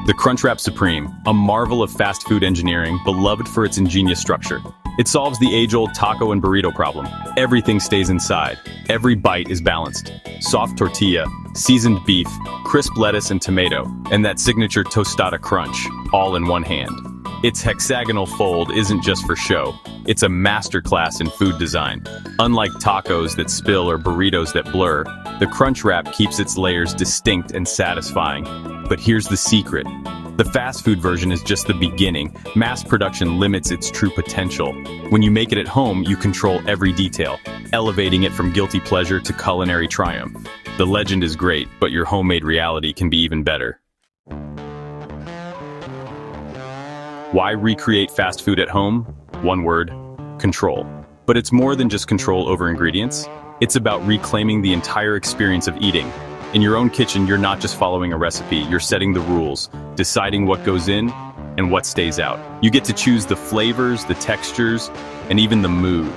The Crunchwrap Supreme, a marvel of fast food engineering, beloved for its ingenious structure. It solves the age-old taco and burrito problem. Everything stays inside. Every bite is balanced. Soft tortilla, seasoned beef, crisp lettuce and tomato, and that signature tostada crunch, all in one hand. Its hexagonal fold isn't just for show. It's a masterclass in food design. Unlike tacos that spill or burritos that blur, the Crunchwrap keeps its layers distinct and satisfying. But here's the secret. The fast food version is just the beginning. Mass production limits its true potential. When you make it at home, you control every detail, elevating it from guilty pleasure to culinary triumph. The legend is great, but your homemade reality can be even better. Why recreate fast food at home? One word: control. But it's more than just control over ingredients. It's about reclaiming the entire experience of eating. In your own kitchen, you're not just following a recipe, you're setting the rules, deciding what goes in and what stays out. You get to choose the flavors, the textures, and even the mood.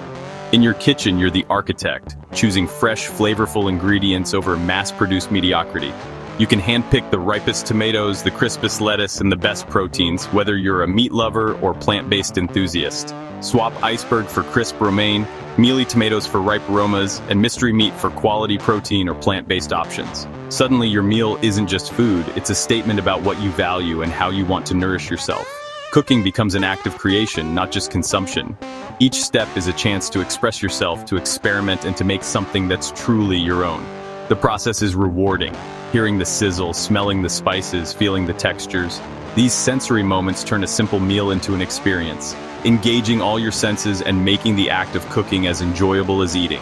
In your kitchen, you're the architect, choosing fresh, flavorful ingredients over mass-produced mediocrity. You can handpick the ripest tomatoes, the crispest lettuce, and the best proteins, whether you're a meat lover or plant-based enthusiast. Swap iceberg for crisp romaine, mealy tomatoes for ripe aromas, and mystery meat for quality protein or plant-based options. Suddenly, your meal isn't just food, it's a statement about what you value and how you want to nourish yourself. Cooking becomes an act of creation, not just consumption. Each step is a chance to express yourself, to experiment, and to make something that's truly your own. The process is rewarding. Hearing the sizzle, smelling the spices, feeling the textures. These sensory moments turn a simple meal into an experience, engaging all your senses and making the act of cooking as enjoyable as eating.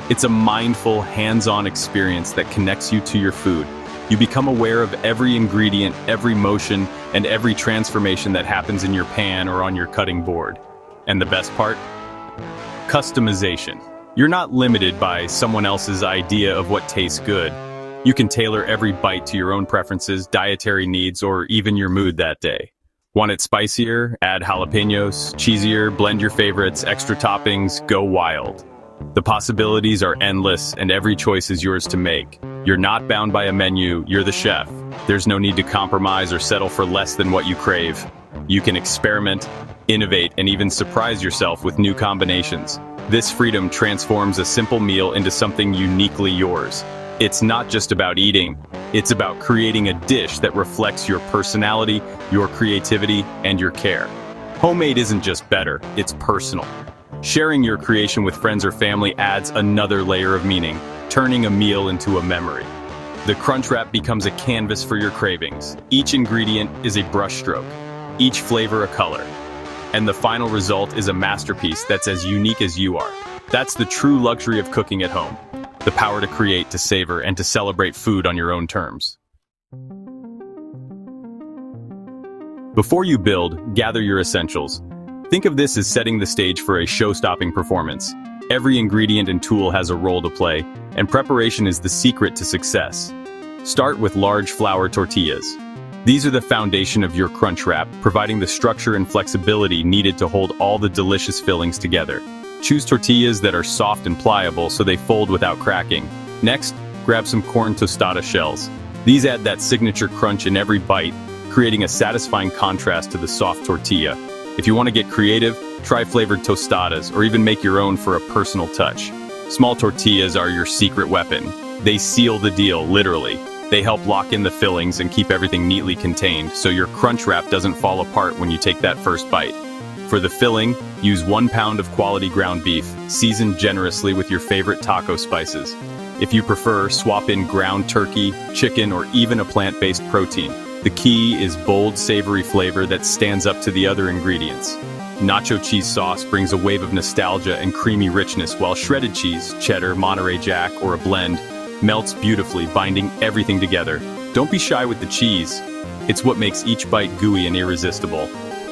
It's a mindful, hands-on experience that connects you to your food. You become aware of every ingredient, every motion, and every transformation that happens in your pan or on your cutting board. And the best part? Customization. You're not limited by someone else's idea of what tastes good. You can tailor every bite to your own preferences, dietary needs, or even your mood that day. Want it spicier? Add jalapenos. Cheesier? Blend your favorites. Extra toppings? Go wild. The possibilities are endless, and every choice is yours to make. You're not bound by a menu, you're the chef. There's no need to compromise or settle for less than what you crave. You can experiment, innovate, and even surprise yourself with new combinations. This freedom transforms a simple meal into something uniquely yours. It's not just about eating, it's about creating a dish that reflects your personality, your creativity, and your care. Homemade isn't just better, it's personal. Sharing your creation with friends or family adds another layer of meaning, turning a meal into a memory. The Crunchwrap becomes a canvas for your cravings. Each ingredient is a brushstroke, each flavor a color. And the final result is a masterpiece that's as unique as you are. That's the true luxury of cooking at home. The power to create, to savor, and to celebrate food on your own terms. Before you build, gather your essentials. Think of this as setting the stage for a show-stopping performance. Every ingredient and tool has a role to play, and preparation is the secret to success. Start with large flour tortillas. These are the foundation of your Crunchwrap, providing the structure and flexibility needed to hold all the delicious fillings together. Choose tortillas that are soft and pliable so they fold without cracking. Next, grab some corn tostada shells. These add that signature crunch in every bite, creating a satisfying contrast to the soft tortilla. If you want to get creative, try flavored tostadas or even make your own for a personal touch. Small tortillas are your secret weapon. They seal the deal, literally. They help lock in the fillings and keep everything neatly contained, so your Crunchwrap doesn't fall apart when you take that first bite. For the filling, use 1 pound of quality ground beef, seasoned generously with your favorite taco spices. If you prefer, swap in ground turkey, chicken, or even a plant-based protein. The key is bold, savory flavor that stands up to the other ingredients. Nacho cheese sauce brings a wave of nostalgia and creamy richness, while shredded cheese, cheddar, Monterey Jack, or a blend, melts beautifully, binding everything together. Don't be shy with the cheese. It's what makes each bite gooey and irresistible.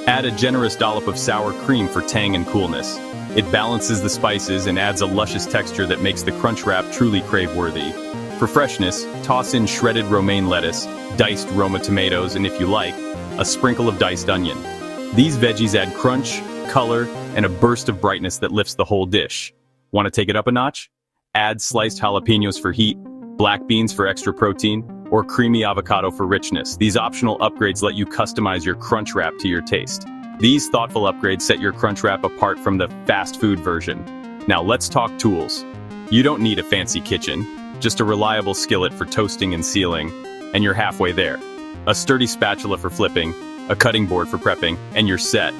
Add a generous dollop of sour cream for tang and coolness. It balances the spices and adds a luscious texture that makes the Crunchwrap truly crave-worthy. For freshness, toss in shredded romaine lettuce, diced Roma tomatoes, and if you like, a sprinkle of diced onion. These veggies add crunch, color, and a burst of brightness that lifts the whole dish. Want to take it up a notch? Add sliced jalapenos for heat, black beans for extra protein, or creamy avocado for richness. These optional upgrades let you customize your Crunchwrap to your taste. These thoughtful upgrades set your Crunchwrap apart from the fast food version. Now let's talk tools. You don't need a fancy kitchen, just a reliable skillet for toasting and sealing, and you're halfway there. A sturdy spatula for flipping, a cutting board for prepping, and you're set.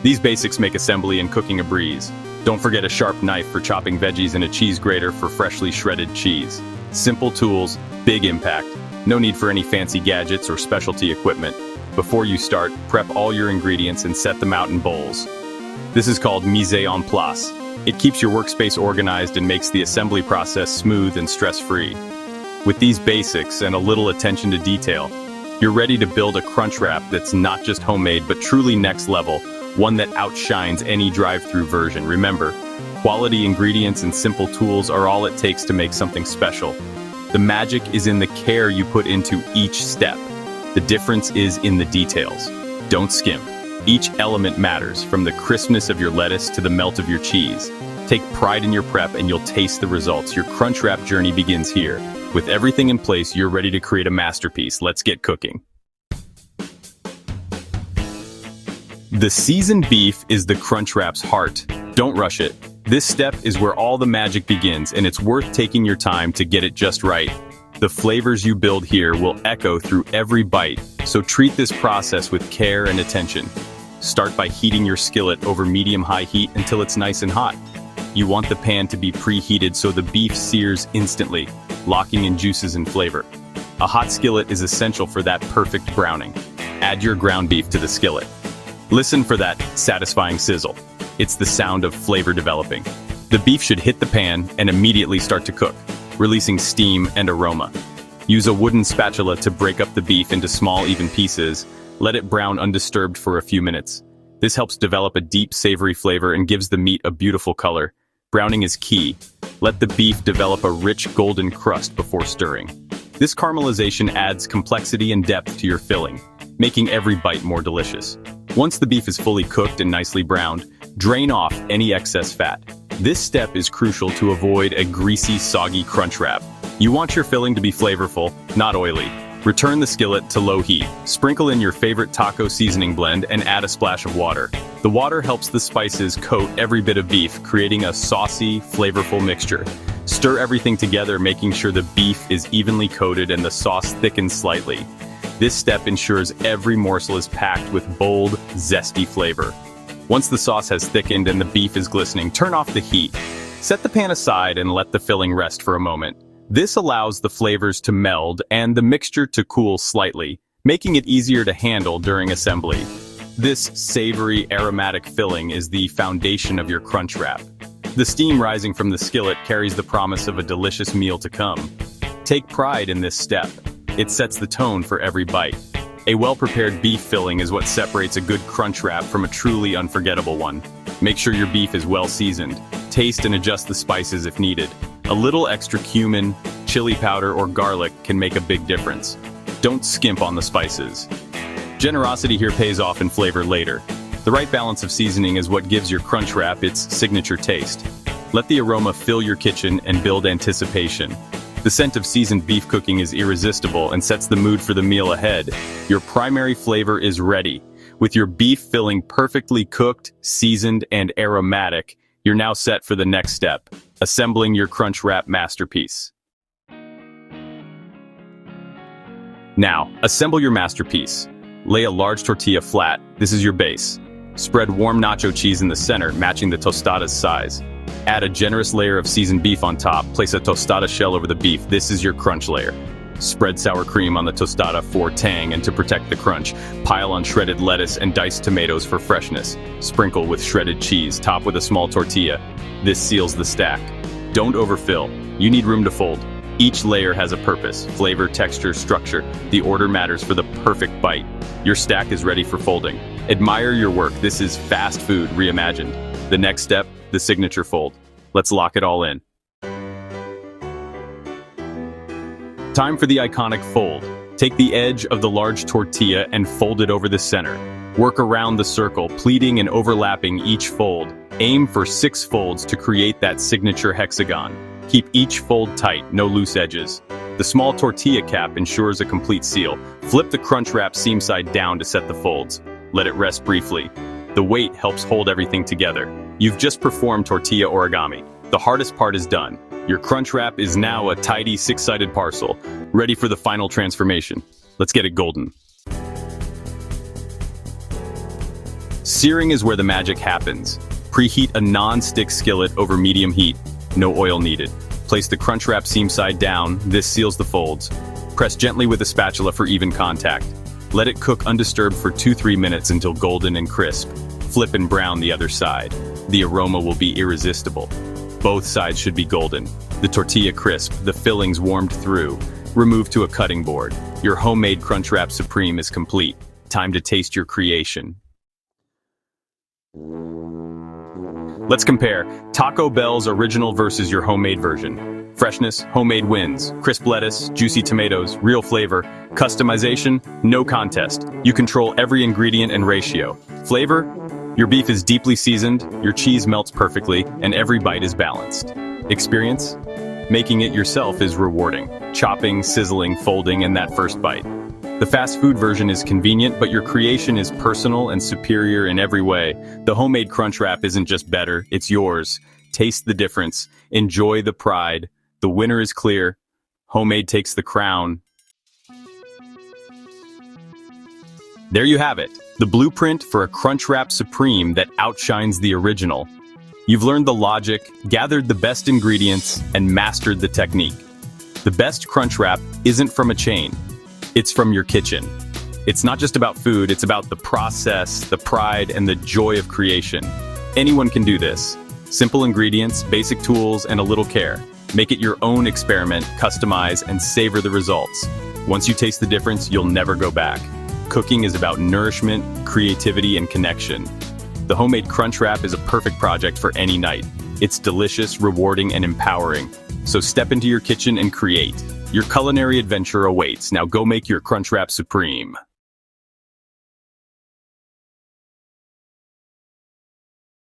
These basics make assembly and cooking a breeze. Don't forget a sharp knife for chopping veggies and a cheese grater for freshly shredded cheese. Simple tools, big impact. No need for any fancy gadgets or specialty equipment. Before you start, prep all your ingredients and set them out in bowls. This is called mise en place. It keeps your workspace organized and makes the assembly process smooth and stress-free. With these basics and a little attention to detail, you're ready to build a Crunchwrap that's not just homemade but truly next level, one that outshines any drive-through version. Remember, quality ingredients and simple tools are all it takes to make something special. The magic is in the care you put into each step. The difference is in the details. Don't skimp. Each element matters, from the crispness of your lettuce to the melt of your cheese. Take pride in your prep and you'll taste the results. Your Crunchwrap journey begins here. With everything in place, you're ready to create a masterpiece. Let's get cooking. The seasoned beef is the Crunchwrap's heart. Don't rush it. This step is where all the magic begins, and it's worth taking your time to get it just right. The flavors you build here will echo through every bite, so treat this process with care and attention. Start by heating your skillet over medium-high heat until it's nice and hot. You want the pan to be preheated so the beef sears instantly, locking in juices and flavor. A hot skillet is essential for that perfect browning. Add your ground beef to the skillet. Listen for that satisfying sizzle. It's the sound of flavor developing. The beef should hit the pan and immediately start to cook, releasing steam and aroma. Use a wooden spatula to break up the beef into small, even pieces. Let it brown undisturbed for a few minutes. This helps develop a deep, savory flavor and gives the meat a beautiful color. Browning is key. Let the beef develop a rich, golden crust before stirring. This caramelization adds complexity and depth to your filling, making every bite more delicious. Once the beef is fully cooked and nicely browned, drain off any excess fat. This step is crucial to avoid a greasy, soggy Crunchwrap. You want your filling to be flavorful, not oily. Return the skillet to low heat. Sprinkle in your favorite taco seasoning blend and add a splash of water. The water helps the spices coat every bit of beef, creating a saucy, flavorful mixture. Stir everything together, making sure the beef is evenly coated and the sauce thickens slightly. This step ensures every morsel is packed with bold, zesty flavor. Once the sauce has thickened and the beef is glistening, turn off the heat. Set the pan aside and let the filling rest for a moment. This allows the flavors to meld and the mixture to cool slightly, making it easier to handle during assembly. This savory, aromatic filling is the foundation of your Crunchwrap. The steam rising from the skillet carries the promise of a delicious meal to come. Take pride in this step. It sets the tone for every bite. A well-prepared beef filling is what separates a good Crunchwrap from a truly unforgettable one. Make sure your beef is well seasoned. Taste and adjust the spices if needed. A little extra cumin, chili powder, or garlic can make a big difference. Don't skimp on the spices. Generosity here pays off in flavor later. The right balance of seasoning is what gives your Crunchwrap its signature taste. Let the aroma fill your kitchen and build anticipation. The scent of seasoned beef cooking is irresistible and sets the mood for the meal ahead. Your primary flavor is ready. With your beef filling perfectly cooked, seasoned, and aromatic, you're now set for the next step, assembling your Crunchwrap masterpiece. Now, assemble your masterpiece. Lay a large tortilla flat. This is your base. Spread warm nacho cheese in the center, matching the tostada's size. Add a generous layer of seasoned beef on top. Place a tostada shell over the beef. This is your crunch layer. Spread sour cream on the tostada for tang and to protect the crunch. Pile on shredded lettuce and diced tomatoes for freshness. Sprinkle with shredded cheese. Top with a small tortilla. This seals the stack. Don't overfill. You need room to fold. Each layer has a purpose. Flavor, texture, structure. The order matters for the perfect bite. Your stack is ready for folding. Admire your work. This is fast food reimagined. The next step, the signature fold. Let's lock it all in. Time for the iconic fold. Take the edge of the large tortilla and fold it over the center. Work around the circle, pleating and overlapping each fold. Aim for 6 folds to create that signature hexagon. Keep each fold tight, no loose edges. The small tortilla cap ensures a complete seal. Flip the Crunchwrap seam side down to set the folds. Let it rest briefly. The weight helps hold everything together. You've just performed tortilla origami. The hardest part is done. Your Crunchwrap is now a tidy six-sided parcel, ready for the final transformation. Let's get it golden. Searing is where the magic happens. Preheat a non-stick skillet over medium heat. No oil needed. Place the Crunchwrap seam side down. This seals the folds. Press gently with a spatula for even contact. Let it cook undisturbed for 2-3 minutes until golden and crisp. Flip and brown the other side. The aroma will be irresistible. Both sides should be golden. The tortilla crisp, the fillings warmed through. Remove to a cutting board. Your homemade Crunchwrap Supreme is complete. Time to taste your creation. Let's compare Taco Bell's original versus your homemade version. Freshness, homemade wins. Crisp lettuce, juicy tomatoes, real flavor. Customization, no contest. You control every ingredient and ratio. Flavor, your beef is deeply seasoned, your cheese melts perfectly, and every bite is balanced. Experience, making it yourself is rewarding. Chopping, sizzling, folding, and that first bite. The fast food version is convenient, but your creation is personal and superior in every way. The homemade Crunchwrap isn't just better, it's yours. Taste the difference. Enjoy the pride. The winner is clear. Homemade takes the crown. There you have it, the blueprint for a Crunchwrap Supreme that outshines the original. You've learned the logic, gathered the best ingredients, and mastered the technique. The best Crunchwrap isn't from a chain. It's from your kitchen. It's not just about food, it's about the process, the pride, and the joy of creation. Anyone can do this. Simple ingredients, basic tools, and a little care. Make it your own experiment, customize, and savor the results. Once you taste the difference, you'll never go back. Cooking is about nourishment, creativity, and connection. The homemade Crunchwrap is a perfect project for any night. It's delicious, rewarding, and empowering. So step into your kitchen and create. Your culinary adventure awaits. Now go make your Crunchwrap Supreme.